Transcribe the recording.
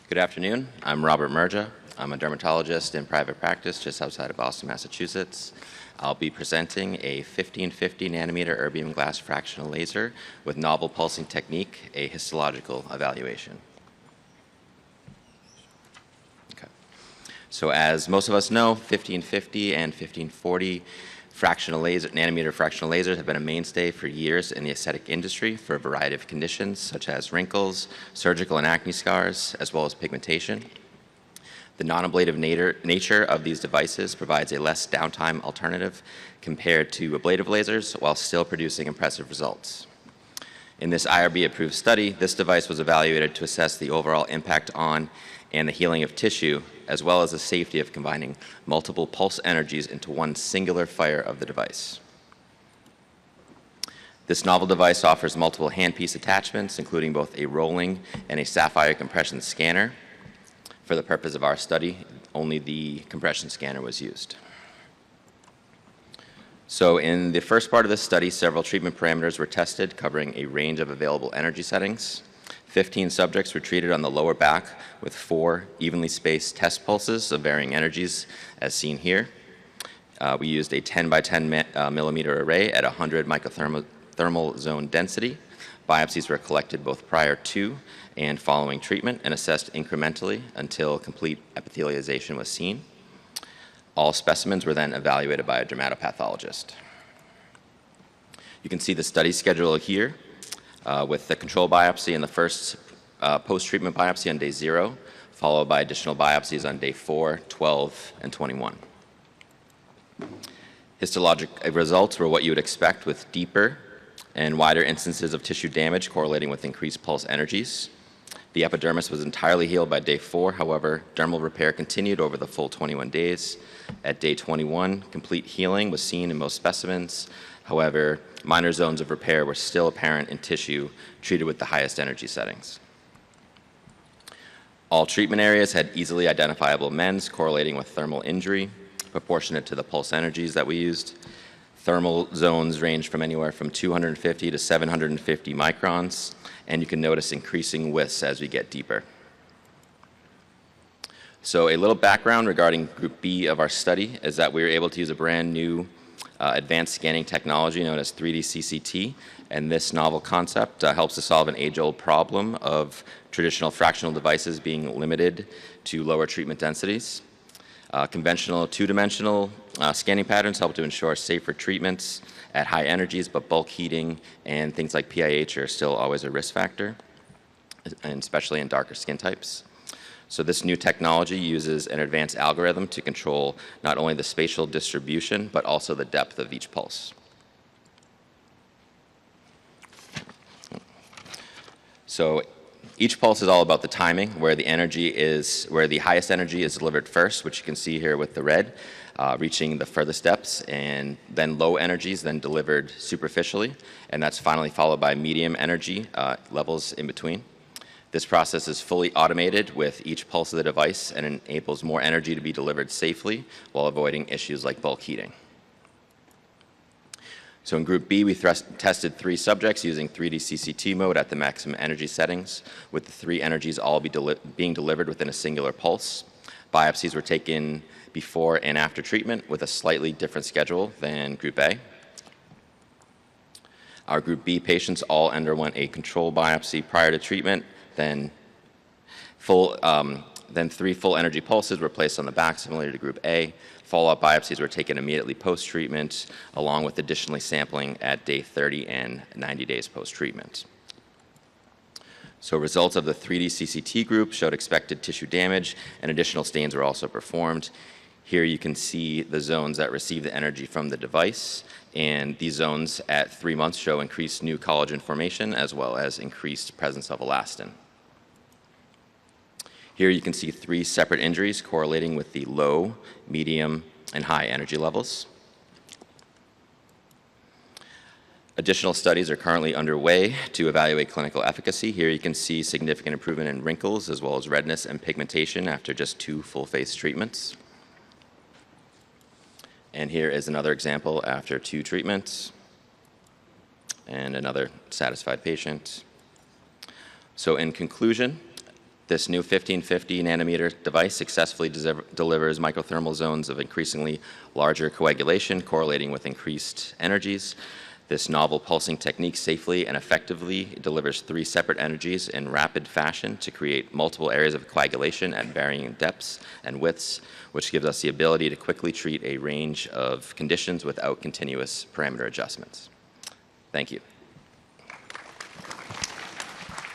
Good afternoon. I'm Robert Merja. I'm a dermatologist in private practice just outside of Boston, Massachusetts. I'll be presenting a 1550 nanometer erbium glass fractional laser with novel pulsing technique, a histological evaluation. Okay. So as most of us know, 1550 and 1540 nanometer fractional lasers have been a mainstay for years in the aesthetic industry for a variety of conditions such as wrinkles, surgical and acne scars, as well as pigmentation. The non-ablative nature of these devices provides a less downtime alternative compared to ablative lasers while still producing impressive results. In this IRB-approved study, this device was evaluated to assess the overall impact on and the healing of tissue, as well as the safety of combining multiple pulse energies into one singular fire of the device. This novel device offers multiple handpiece attachments, including both a rolling and a sapphire compression scanner. For the purpose of our study, only the compression scanner was used. So in the first part of this study, several treatment parameters were tested covering a range of available energy settings. 15 subjects were treated on the lower back with 4 evenly spaced test pulses of varying energies, as seen here. We used a 10 by 10 millimeter array at 100 microthermal zone density. Biopsies were collected both prior to and following treatment and assessed incrementally until complete epithelialization was seen. All specimens were then evaluated by a dermatopathologist. You can see the study schedule here. With the control biopsy and the first post-treatment biopsy on day 0, followed by additional biopsies on day 4, 12, and 21. Histologic results were what you would expect, with deeper and wider instances of tissue damage correlating with increased pulse energies. The epidermis was entirely healed by day 4. However, dermal repair continued over the full 21 days. At day 21, complete healing was seen in most specimens. However, minor zones of repair were still apparent in tissue treated with the highest energy settings. All treatment areas had easily identifiable mends correlating with thermal injury, proportionate to the pulse energies that we used. Thermal zones range from anywhere from 250 to 750 microns, and you can notice increasing widths as we get deeper. So a little background regarding Group B of our study is that we were able to use a brand new advanced scanning technology known as 3D CCT, and this novel concept helps to solve an age-old problem of traditional fractional devices being limited to lower treatment densities. Conventional two-dimensional scanning patterns help to ensure safer treatments at high energies, but bulk heating and things like PIH are still always a risk factor, and especially in darker skin types. So this new technology uses an advanced algorithm to control not only the spatial distribution, but also the depth of each pulse. So each pulse is all about the timing, where the highest energy is delivered first, which you can see here with the red, reaching the furthest depths, and then low energies then delivered superficially, and that's finally followed by medium energy levels in between. This process is fully automated with each pulse of the device and enables more energy to be delivered safely while avoiding issues like bulk heating. So in Group B, we tested 3 subjects using 3D CCT mode at the maximum energy settings, with the 3 energies all being delivered within a singular pulse. Biopsies were taken before and after treatment with a slightly different schedule than Group A. Our Group B patients all underwent a control biopsy prior to treatment, then 3 full energy pulses were placed on the back, similar to Group A. Follow-up biopsies were taken immediately post-treatment, along with additionally sampling at day 30 and 90 days post-treatment. So results of the 3D CCT group showed expected tissue damage, and additional stains were also performed. Here you can see the zones that receive the energy from the device, and these zones at 3 months show increased new collagen formation as well as increased presence of elastin. Here you can see 3 separate injuries correlating with the low, medium, and high energy levels. Additional studies are currently underway to evaluate clinical efficacy. Here you can see significant improvement in wrinkles as well as redness and pigmentation after just 2 full-face treatments. And here is another example after 2 treatments and another satisfied patient. So in conclusion, This new 1550 nanometer device successfully delivers microthermal zones of increasingly larger coagulation correlating with increased energies. This novel pulsing technique safely and effectively delivers 3 separate energies in rapid fashion to create multiple areas of coagulation at varying depths and widths, which gives us the ability to quickly treat a range of conditions without continuous parameter adjustments. Thank you.